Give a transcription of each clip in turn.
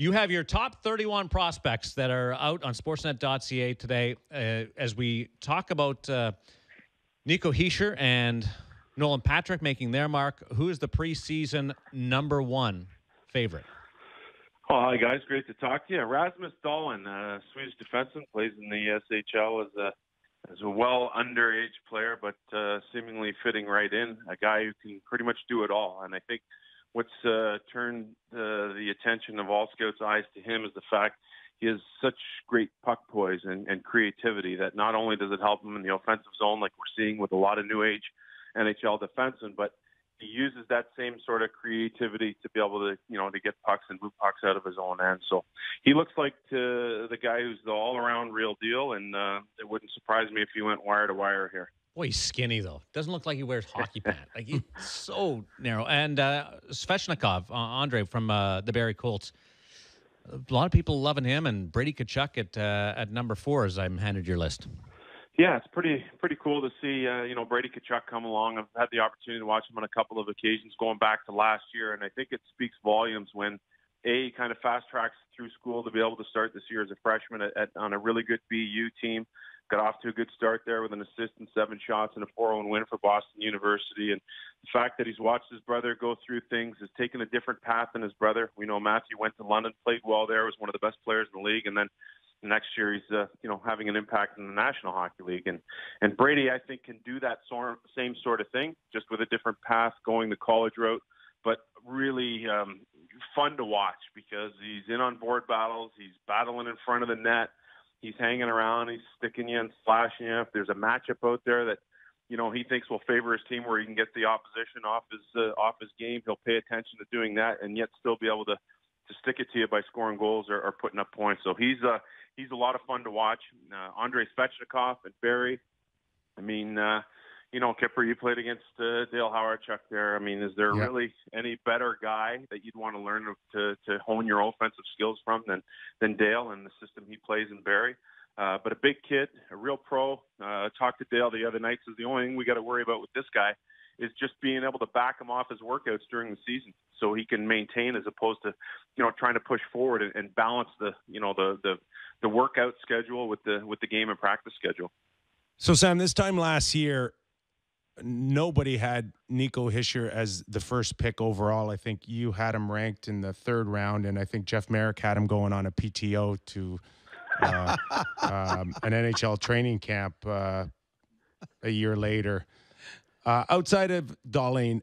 You have your top 31 prospects that are out on sportsnet.ca today as we talk about Nico Hischier and Nolan Patrick making their mark. Who is the preseason number one favorite? Oh, hi, guys. Great to talk to you. Rasmus Dahlin, Swedish defenseman, plays in the SHL as a well underage player, but seemingly fitting right in. A guy who can pretty much do it all. And I think what's turned the attention of all scouts' eyes to him is the fact he has such great puck poise and creativity that not only does it help him in the offensive zone, like we're seeing with a lot of new age NHL defensemen, but he uses that same sort of creativity to be able to, to get pucks and move pucks out of his own end. So he looks like the guy who's the all-around real deal, and it wouldn't surprise me if he went wire to wire here. Boy, he's skinny, though. Doesn't look like he wears hockey pants. Like, he's so narrow. And Svechnikov, Andre from the Barrie Colts. A lot of people loving him, and Brady Tkachuk at number 4 as I'm handed your list. Yeah, it's pretty cool to see, Brady Tkachuk come along. I've had the opportunity to watch him on a couple of occasions going back to last year, and I think it speaks volumes when he kind of fast-tracks through school to be able to start this year as a freshman on a really good BU team. Got off to a good start there with an assist and 7 shots and a 4-0 win for Boston University. And the fact that he's watched his brother go through things, has taken a different path than his brother. We know Matthew went to London, played well there, was one of the best players in the league, and then next year he's having an impact in the National Hockey League, and Brady, I think, can do that same sort of thing, just with a different path, going the college route, but really fun to watch because he's in on board battles, he's battling in front of the net, he's hanging around, he's sticking you and slashing you. If there's a matchup out there that he thinks will favor his team, where he can get the opposition off his game, he'll pay attention to doing that, and yet still be able to stick it to you by scoring goals or putting up points. So he's a lot of fun to watch. Andrei Svechnikov at Barrie. I mean, Kipper, you played against Dale Hawerchuk there. I mean, is there really any better guy that you'd want to learn to hone your offensive skills from than Dale and the system he plays in Barrie? But a big kid, a real pro. Talked to Dale the other night. Says the only thing we got to worry about with this guy is just being able to back him off his workouts during the season, so he can maintain as opposed to, trying to push forward and balance the workout schedule with the game and practice schedule. So, Sam, this time last year, nobody had Nico Hischier as the first pick overall. I think you had him ranked in the 3rd round, and I think Jeff Merrick had him going on a PTO to an NHL training camp a year later. Outside of Dahlin,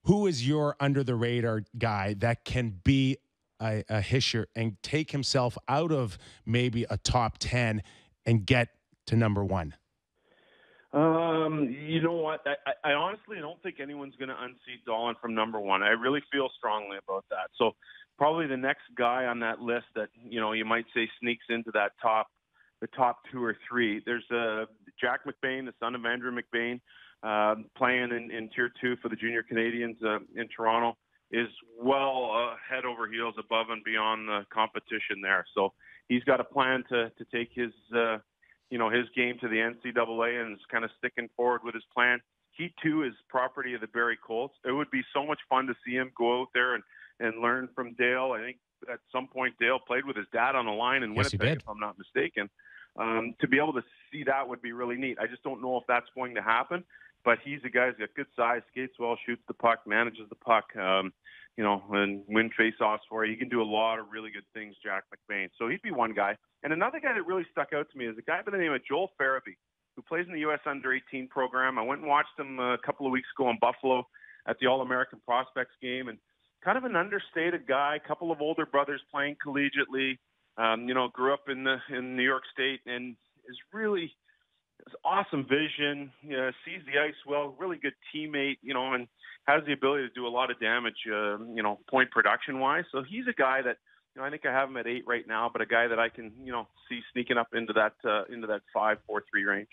who is your under-the-radar guy that can be a Hischier and take himself out of maybe a top 10 and get to number 1? You know what? I honestly don't think anyone's going to unseat Dahlin from number 1. I really feel strongly about that. So probably the next guy on that list that, you might say sneaks into the top 2 or 3. There's Jack McBain, the son of Andrew McBain, playing in Tier 2 for the Junior Canadians in Toronto, is well head over heels above and beyond the competition there. So he's got a plan to take his game to the NCAA and is kind of sticking forward with his plan. He, too, is property of the Barrie Colts. It would be so much fun to see him go out there and learn from Dale. I think at some point Dale played with his dad on the line in Winnipeg, if I'm not mistaken. To be able to see that would be really neat. I just don't know if that's going to happen. But he's a guy who's got good size, skates well, shoots the puck, manages the puck, and win face-offs for you. He can do a lot of really good things, Jack McBain. So he'd be one guy. And another guy that really stuck out to me is a guy by the name of Joel Farabee, who plays in the U.S. Under-18 program. I went and watched him a couple of weeks ago in Buffalo at the All-American Prospects game, and kind of an understated guy, a couple of older brothers playing collegiately, grew up in New York State, and is really – awesome vision, sees the ice well, really good teammate, and has the ability to do a lot of damage, point production-wise. So he's a guy that, I think I have him at 8 right now, but a guy that I can, see sneaking up into that 5-4-3 range.